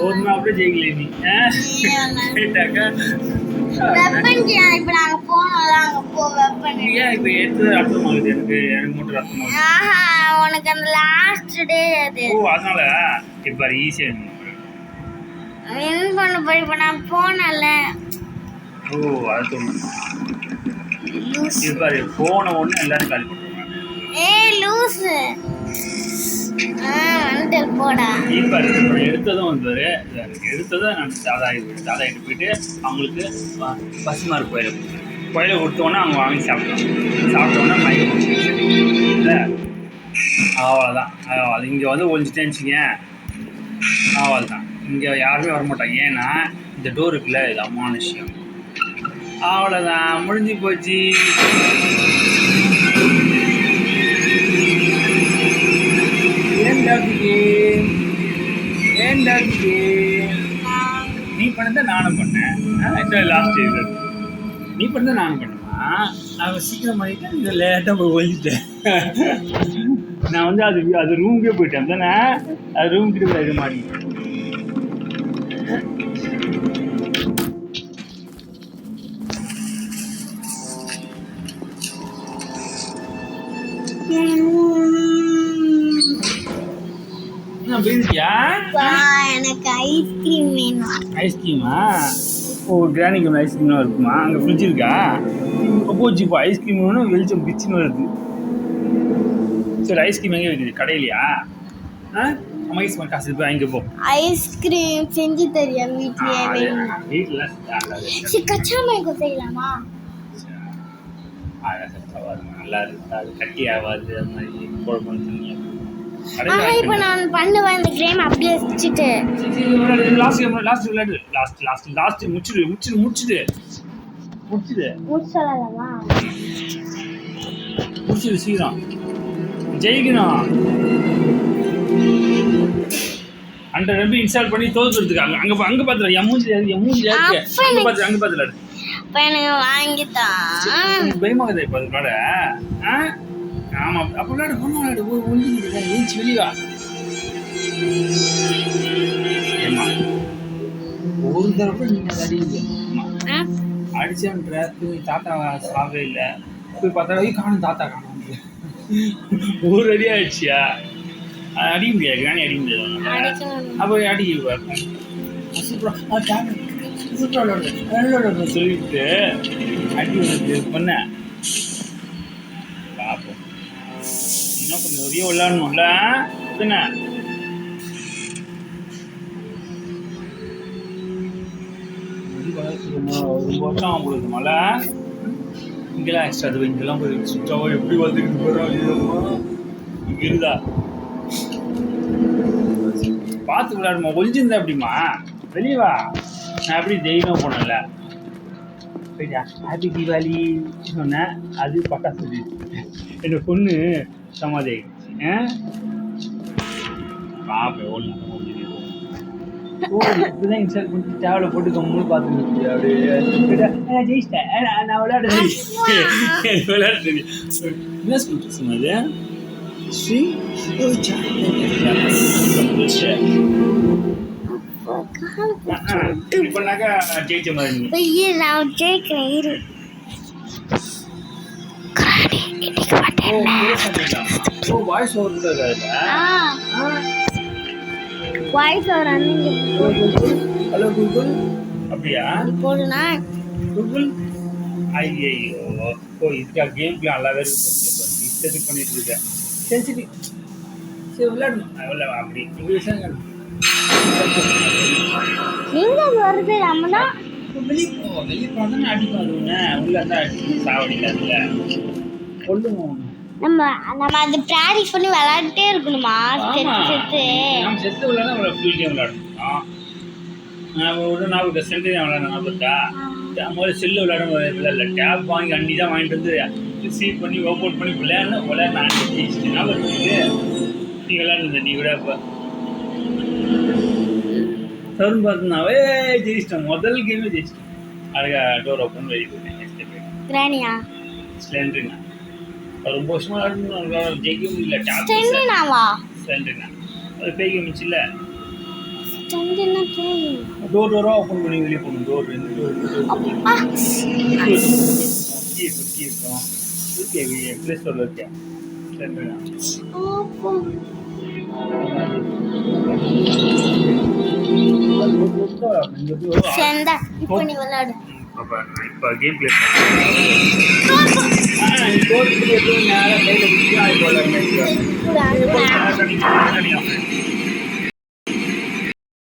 ஒரு நாள் கூட ஜெயிக்கல நீ கேட்டாக்கா இப்ப நாங்க போனோம்ல அங்க போ வெப்பன் ஏன் இப்ப எடுத்து ரத்தமாகுது எனக்கு மட்டும் ரத்தமாகுது உனக்கு அந்த லாஸ்ட் டே அது ஓ அதனால இப்ப ஈஸியா என்ன பண்ண போய் இப்ப நான் போனல ஓ அது தோணுது இப்ப போன ஒண்ணு எல்லாரும் காலி பண்ணுவாங்க ஏய் லூஸ் வந்து போடா இப்ப எடுத்ததும் வந்து எடுத்ததும் நான் தாதாயிட்டு போயிட்டு அவங்களுக்கு பசுமாறு கோயிலை கொடுத்தோன்னா அவங்க வாங்கி சாப்பிட்டோன்னா இல்லை அவ்வளோதான் அது இங்கே வந்து ஒழிஞ்சிட்டேன்னு வச்சுங்க அவ்வளோதான் இங்கே யாருமே வரமாட்டாங்க ஏன்னா இந்த டோர் இருக்குல்ல இது அமானுஷ்யம் அவ்வளோதான் முடிஞ்சு போச்சு நீ பண்ணத நானும் பண்ணேன் லாஸ்ட் இது நீ பண்ணத நானும் பண்ணுமா நான் சீக்கிரம் பண்ணிட்டேன் இந்த லேட்டாக போய் ஒழிச்சிட்டேன் நான் வந்து அது ரூமுக்கே போயிட்டேன் தானே அது ரூம் கிட்ட போய் இது மாதிரி எனக்கு ஐஸ்கிரீம் வேணும் ஐஸ்கிரீமா ஓ கிரானிக்கு ஒன்று ஐஸ்கிரீம்லாம் இருக்குமா அங்கே ஃப்ரிட்ஜ் இருக்கா போச்சு இப்போ ஐஸ்கிரீம் வேணும் வெளிச்சம் பிச்சுன்னு வருது சரி ஐஸ்கிரீம் எங்கே வைக்குது கடையிலையா ஐஸ்கிரீம் காசு போய் வாங்கி போ ஐஸ்கிரீம் செஞ்சு தரியா வீட்லயே வீட்டில் கச்சா மேங்கோ செய்யலாமா நல்லா இருக்கு அது கட்டி ஆகாது அது மாதிரி குழம்பு இப்போ நான் பண்ணுவேன் இந்த கேம் அப்படியே வச்சுட்டு லாஸ்ட் விளையாடு லாஸ்ட் முடிச்சிடு சொல்லலாமா முடிச்சிடு சீக்கிரம் ஜெயிக்கணும் 100 MB இன்ஸ்டால் பண்ணி தோத்துறதுக்கு அங்க பாத்துறேன் என் மூஞ்சி இருக்கு அங்க பாத்துறாரு எனக்கு வாங்கித்தான் பயமாகுது இப்போ அதனால ஆமா அப்ப விளையாடு விளையாடு ஒழிஞ்சு வெளியா ஏமா ஒரு தடவை நீங்க அடிங்க அடிச்சேன்ற தாத்தா சாவே இல்லை போய் பார்த்தா காணும் தாத்தா காணும் ஒரு அடி ஆயிடுச்சியா அடிக்க முடியாது கிராணி அடிக்க முடியாது அப்போ அடிக்க சொல்லிட்டு அடி வந்து பண்ண பார்ப்போம் என்ன பண்ண நிறைய விளையாடணும்ல என்ன ரொம்ப வருஷம் உங்களுக்கு மழை இங்கெல்லாம் எக்ஸ்ட்ரா அது இங்கெல்லாம் போய் சுற்றாவோ எப்படி வந்துக்கிட்டு போகிறோம் இங்கே இருந்தா பார்த்து விளையாடுமா ஒழிஞ்சிருந்தா எப்படிமா வெளியே வா நான் எப்படி தெய்வம் போனேன்ல போயிட்டா ஹாப்பி தீபாவளி சொன்னேன் அது பட்டாசு என்னோட பொண்ணு சமாதி பாப்பேன் ஒன்று ஓ இப்போதான் இன்ஸ்டால் பண்ணிட்டு டேவலை போட்டு கம்முன்னு பார்த்துட்டு அப்படியே ஜெயிச்சிட்டேன் நான் விளையாடுறது என்ன ஸ்கூல் சொன்னது ஸ்ரீ இப்பனாக்கா ஜெயிச்ச மாதிரி நான் ஜெயிக்கிறேன் வாய்ஸ் ஓவர் கூட வாய்ஸ் ஓவர் ஹலோ கூகுள் அப்படியா போடுனா கூகுள் ஐயோ ஓ இதுக்கா கேம் பிளான் நல்லாவே இஷ்டத்துக்கு பண்ணிட்டு இருக்கேன் சரி விளையாடணும் அப்படி விஷயங்கள் எங்க வருது நம்ம தான் வெளியே போனா அடிக்கும் அது ஒன்று உள்ள தான் அடிச்சு சாவடிக்காதுல்ல சொல்லுவோம் நம்ம அது பிராக்டிஸ் பண்ணி விளையாடிட்டே இருக்கணுமா செத்து நம்ம செத்து விளையாட ஃபுல் கேம் விளையாடணும் நான் ஒரு நாள் சென்டர் விளையாடணும் ஞாபகத்தா முதல்ல செல்லு விளையாட இல்லை டேப் வாங்கி அன்னி தான் வாங்கிட்டு வந்து ரிசீவ் பண்ணி ஓப்பன் பண்ணி விளையாட அன்னி ஞாபகம் நீ விளையாடுங்க நீ கூட இப்போ தருண் பார்த்துனாவே ஜெயிச்சிட்டேன் முதல் கேமே ஜெயிச்சிட்டேன் அழகா டோர் ஓப்பன் வெளியே போயிட்டேன் ஸ்லெண்ட்ரினா ரொம்ப வருஷமா ஜெயிக்க முடியல ஸ்லெண்ட்ரினா அது பேய் கேமிச்சு இல்லை டோராக ஓப்பன் பண்ணி வெளியே போகணும். டோர் ரெண்டு டோர் அப்பா. கீ இருக்கும் இருக்கே ப்ளே ஸ்டோரில் இருக்கேன். அப்பா. சேர்ந்தா இப்போ நீ விளையாடு. இப்போ கேம் பிளே நேராக கையில் இப்படி